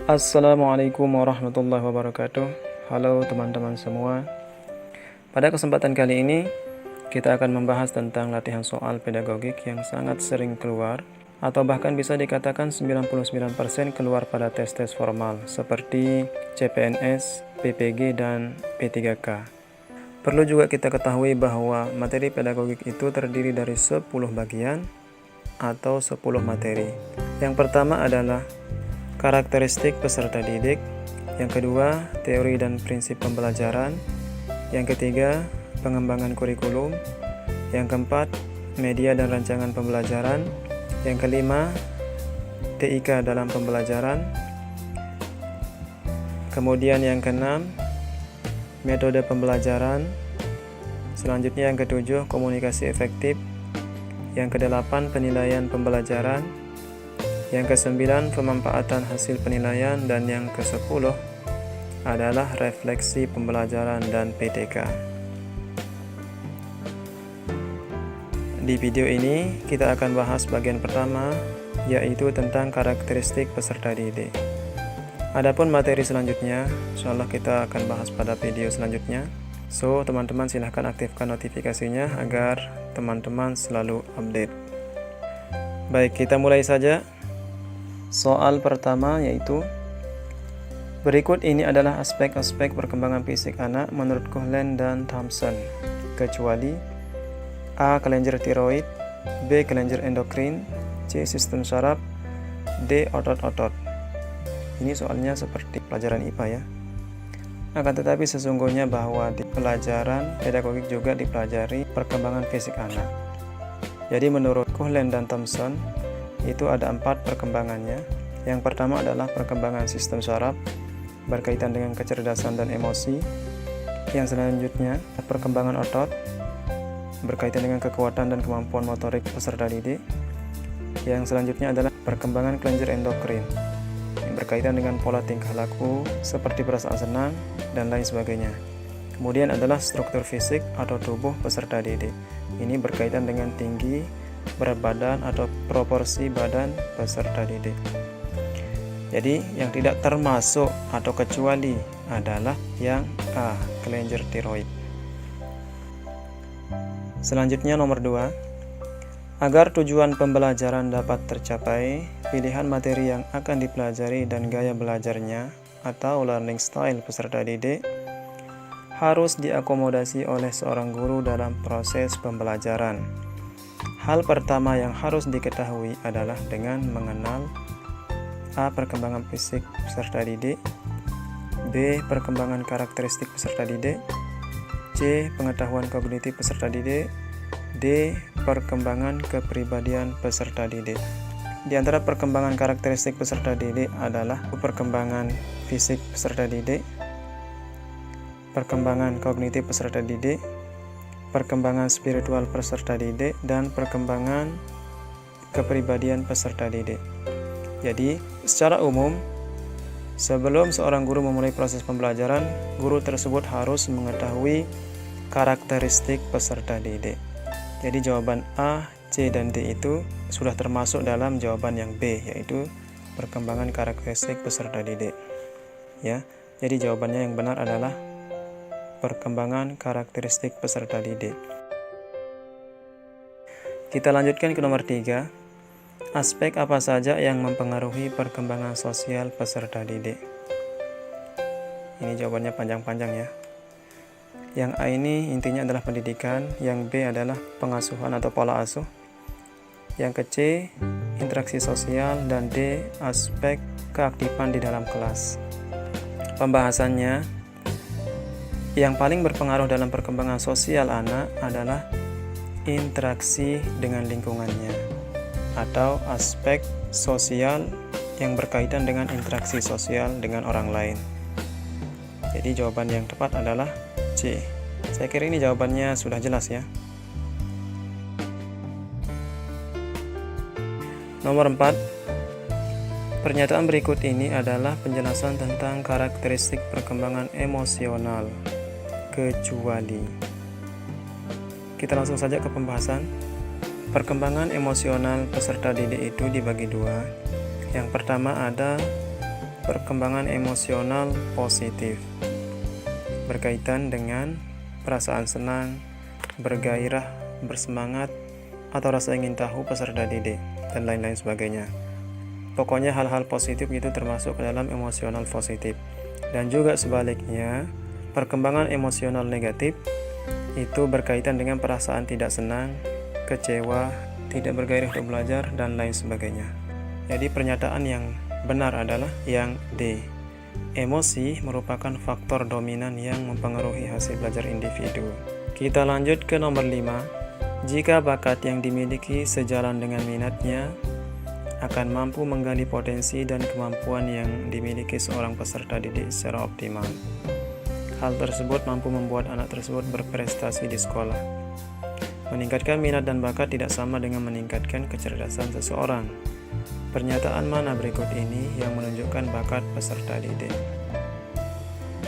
Assalamualaikum warahmatullahi wabarakatuh. Halo teman-teman semua. Pada kesempatan kali ini kita akan membahas tentang latihan soal pedagogik yang sangat sering keluar atau bahkan bisa dikatakan 99% keluar pada tes-tes formal seperti CPNS, PPG, dan P3K. Perlu juga kita ketahui bahwa materi pedagogik itu terdiri dari 10 bagian atau 10 materi. Yang pertama adalah karakteristik peserta didik, yang kedua, teori dan prinsip pembelajaran, yang ketiga, pengembangan kurikulum, yang keempat, media dan rancangan pembelajaran, yang kelima, TIK dalam pembelajaran, kemudian yang keenam, metode pembelajaran, selanjutnya yang ketujuh, komunikasi efektif, yang kedelapan, penilaian pembelajaran, yang ke-9 pemanfaatan hasil penilaian, dan yang ke-10 adalah refleksi pembelajaran dan PTK. Di video ini kita akan bahas bagian pertama, yaitu tentang karakteristik peserta didik. Adapun materi selanjutnya, insyaallah kita akan bahas pada video selanjutnya. So, teman-teman silahkan aktifkan notifikasinya agar teman-teman selalu update. Baik, kita mulai saja. Soal pertama yaitu, berikut ini adalah aspek-aspek perkembangan fisik anak menurut Coughlin dan Thompson, kecuali A. kelenjar tiroid, B. kelenjar endokrin, C. sistem saraf, D. otot-otot. Ini soalnya seperti pelajaran IPA ya. Akan tetapi sesungguhnya bahwa di pelajaran pedagogik juga dipelajari perkembangan fisik anak. Jadi menurut Coughlin dan Thompson itu ada 4 perkembangannya. Yang pertama adalah perkembangan sistem saraf berkaitan dengan kecerdasan dan emosi. Yang selanjutnya perkembangan otot berkaitan dengan kekuatan dan kemampuan motorik peserta didik. Yang selanjutnya adalah perkembangan kelenjar endokrin yang berkaitan dengan pola tingkah laku seperti perasaan senang dan lain sebagainya. Kemudian adalah struktur fisik atau tubuh peserta didik. Ini berkaitan dengan tinggi, berat badan atau proporsi badan peserta didik. Jadi yang tidak termasuk atau kecuali adalah yang A, kelenjar tiroid. Selanjutnya nomor 2, agar tujuan pembelajaran dapat tercapai, pilihan materi yang akan dipelajari dan gaya belajarnya atau learning style peserta didik harus diakomodasi oleh seorang guru dalam proses pembelajaran. Hal pertama yang harus diketahui adalah dengan mengenal A. perkembangan fisik peserta didik, B. perkembangan karakteristik peserta didik, C. pengetahuan kognitif peserta didik, D. perkembangan kepribadian peserta didik. Di antara perkembangan karakteristik peserta didik adalah perkembangan fisik peserta didik, perkembangan kognitif peserta didik, perkembangan spiritual peserta didik, dan perkembangan kepribadian peserta didik. Jadi, secara umum, sebelum seorang guru memulai proses pembelajaran, guru tersebut harus mengetahui karakteristik peserta didik. Jadi, jawaban A, C, dan D itu sudah termasuk dalam jawaban yang B, yaitu perkembangan karakteristik peserta didik. Ya, jadi jawabannya yang benar adalah perkembangan karakteristik peserta didik. Kita lanjutkan ke nomor 3. Aspek apa saja yang mempengaruhi perkembangan sosial peserta didik? Ini jawabannya panjang-panjang ya. Yang A ini intinya adalah pendidikan, yang B adalah pengasuhan atau pola asuh, yang ke C interaksi sosial, dan D aspek keaktifan di dalam kelas. Pembahasannya, yang paling berpengaruh dalam perkembangan sosial anak adalah interaksi dengan lingkungannya atau aspek sosial yang berkaitan dengan interaksi sosial dengan orang lain. Jadi jawaban yang tepat adalah C. Saya kira ini jawabannya sudah jelas ya. Nomor 4. Pernyataan berikut ini adalah penjelasan tentang karakteristik perkembangan emosional, kecuali. Kita langsung saja ke pembahasan. Perkembangan emosional peserta didik itu dibagi dua. Yang pertama ada perkembangan emosional positif, berkaitan dengan perasaan senang, bergairah, bersemangat, atau rasa ingin tahu peserta didik, dan lain-lain sebagainya. Pokoknya hal-hal positif itu termasuk ke dalam emosional positif. Dan juga sebaliknya, perkembangan emosional negatif itu berkaitan dengan perasaan tidak senang, kecewa, tidak bergairah untuk belajar, dan lain sebagainya. Jadi pernyataan yang benar adalah yang D. Emosi merupakan faktor dominan yang mempengaruhi hasil belajar individu. Kita lanjut ke nomor 5. Jika bakat yang dimiliki sejalan dengan minatnya, akan mampu menggali potensi dan kemampuan yang dimiliki seorang peserta didik secara optimal. Hal tersebut mampu membuat anak tersebut berprestasi di sekolah. Meningkatkan minat dan bakat tidak sama dengan meningkatkan kecerdasan seseorang. Pernyataan mana berikut ini yang menunjukkan bakat peserta didik?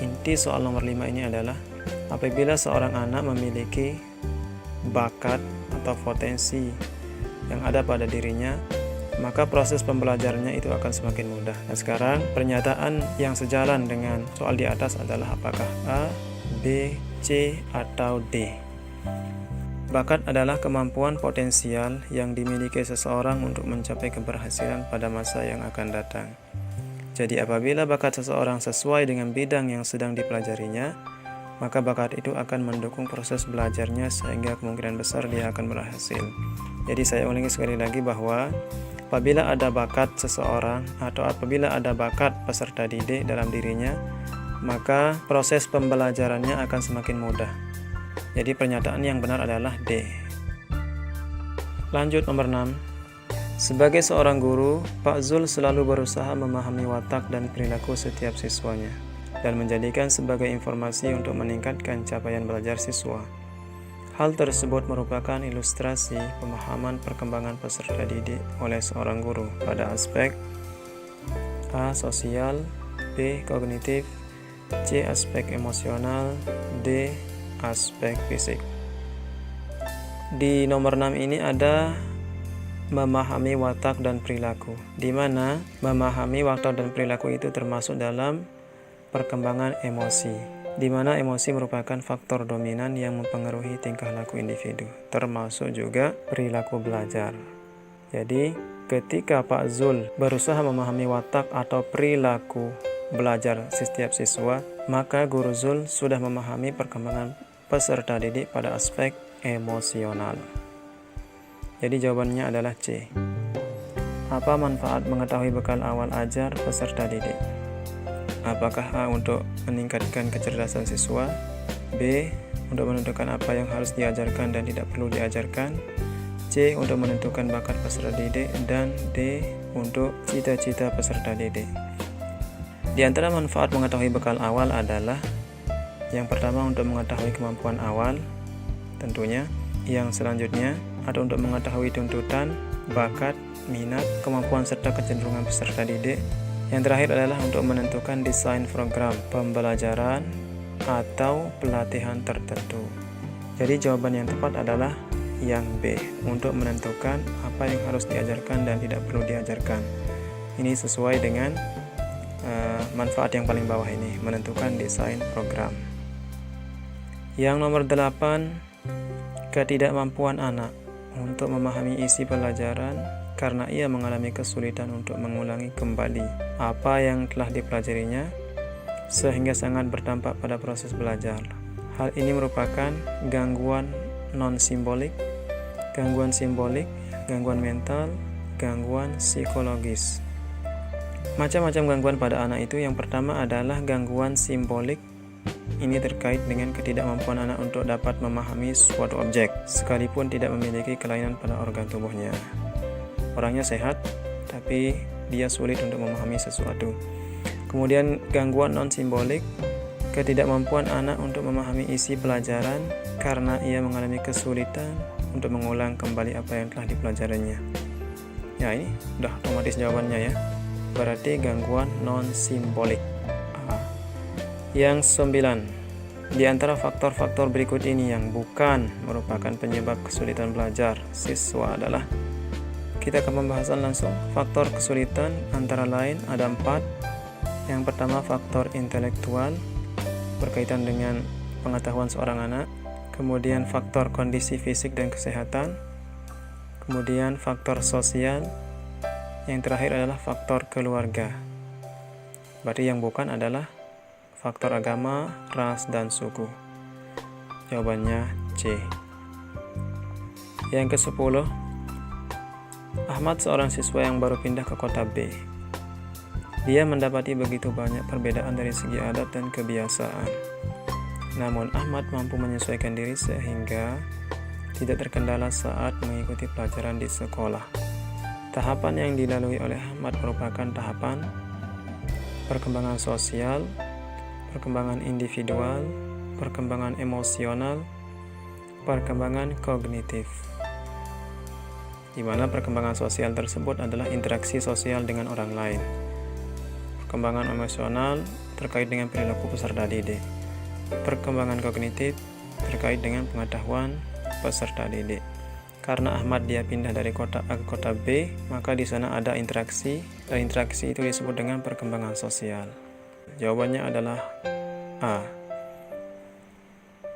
Inti soal nomor 5 ini adalah apabila seorang anak memiliki bakat atau potensi yang ada pada dirinya, maka proses pembelajarannya itu akan semakin mudah. Nah, sekarang pernyataan yang sejalan dengan soal di atas adalah apakah A, B, C, atau D. Bakat adalah kemampuan potensial yang dimiliki seseorang untuk mencapai keberhasilan pada masa yang akan datang. Jadi apabila bakat seseorang sesuai dengan bidang yang sedang dipelajarinya, maka bakat itu akan mendukung proses belajarnya sehingga kemungkinan besar dia akan berhasil. Jadi saya ulangi sekali lagi bahwa apabila ada bakat seseorang atau apabila ada bakat peserta didik dalam dirinya, maka proses pembelajarannya akan semakin mudah. Jadi pernyataan yang benar adalah D. Lanjut nomor 6. Sebagai seorang guru, Pak Zul selalu berusaha memahami watak dan perilaku setiap siswanya dan menjadikan sebagai informasi untuk meningkatkan capaian belajar siswa. Hal tersebut merupakan ilustrasi pemahaman perkembangan peserta didik oleh seorang guru pada aspek A. Sosial, B. Kognitif, C. Aspek emosional, D. Aspek fisik. Di nomor 6 ini ada memahami watak dan perilaku, di mana memahami watak dan perilaku itu termasuk dalam perkembangan emosi, di mana emosi merupakan faktor dominan yang mempengaruhi tingkah laku individu, termasuk juga perilaku belajar. Jadi, ketika Pak Zul berusaha memahami watak atau perilaku belajar setiap siswa, maka Guru Zul sudah memahami perkembangan peserta didik pada aspek emosional. Jadi jawabannya adalah C. Apa manfaat mengetahui bekal awal ajar peserta didik? Apakah A untuk meningkatkan kecerdasan siswa, B untuk menentukan apa yang harus diajarkan dan tidak perlu diajarkan, C untuk menentukan bakat peserta didik, dan D untuk cita-cita peserta didik. Di antara manfaat mengetahui bekal awal adalah yang pertama untuk mengetahui kemampuan awal tentunya, yang selanjutnya atau untuk mengetahui tuntutan, bakat, minat, kemampuan serta kecenderungan peserta didik. Yang terakhir adalah untuk menentukan desain program pembelajaran atau pelatihan tertentu. Jadi jawaban yang tepat adalah yang B, untuk menentukan apa yang harus diajarkan dan tidak perlu diajarkan. Ini sesuai dengan manfaat yang paling bawah ini, menentukan desain program. Yang nomor 8, ketidakmampuan anak untuk memahami isi pelajaran karena ia mengalami kesulitan untuk mengulangi kembali apa yang telah dipelajarinya sehingga sangat berdampak pada proses belajar. Hal ini merupakan gangguan non-simbolik, gangguan simbolik, gangguan mental, gangguan psikologis. Macam-macam gangguan pada anak itu, yang pertama adalah gangguan simbolik. Ini terkait dengan ketidakmampuan anak untuk dapat memahami suatu objek sekalipun tidak memiliki kelainan pada organ tubuhnya. Orangnya sehat, tapi dia sulit untuk memahami sesuatu. Kemudian gangguan non-simbolik, ketidakmampuan anak untuk memahami isi pelajaran karena ia mengalami kesulitan untuk mengulang kembali apa yang telah dipelajarinya. Ya, ini udah otomatis jawabannya ya. Berarti gangguan non-simbolik. Yang 9, di antara faktor-faktor berikut ini yang bukan merupakan penyebab kesulitan belajar siswa adalah, kita ke pembahasan langsung. Faktor kesulitan antara lain ada 4, Yang pertama, faktor intelektual berkaitan dengan pengetahuan seorang anak. Kemudian faktor kondisi fisik dan kesehatan. Kemudian faktor sosial. Yang terakhir adalah faktor keluarga. Berarti yang bukan adalah faktor agama, ras, dan suku. Jawabannya C. Yang ke-10, Ahmad seorang siswa yang baru pindah ke kota B. Dia mendapati begitu banyak perbedaan dari segi adat dan kebiasaan. Namun Ahmad mampu menyesuaikan diri sehingga tidak terkendala saat mengikuti pelajaran di sekolah. Tahapan yang dilalui oleh Ahmad merupakan tahapan perkembangan sosial, perkembangan individual, perkembangan emosional, perkembangan kognitif. Di mana perkembangan sosial tersebut adalah interaksi sosial dengan orang lain. Perkembangan emosional terkait dengan perilaku peserta didik. Perkembangan kognitif terkait dengan pengetahuan peserta didik. Karena Ahmad dia pindah dari kota A ke kota B, maka di sana ada interaksi, dan interaksi itu disebut dengan perkembangan sosial. Jawabannya adalah A.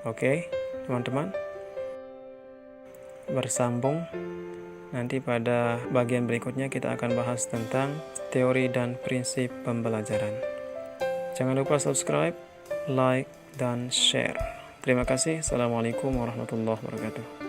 Oke, teman-teman. Bersambung. Nanti pada bagian berikutnya kita akan bahas tentang teori dan prinsip pembelajaran. Jangan lupa subscribe, like, dan share. Terima kasih. Assalamualaikum warahmatullahi wabarakatuh.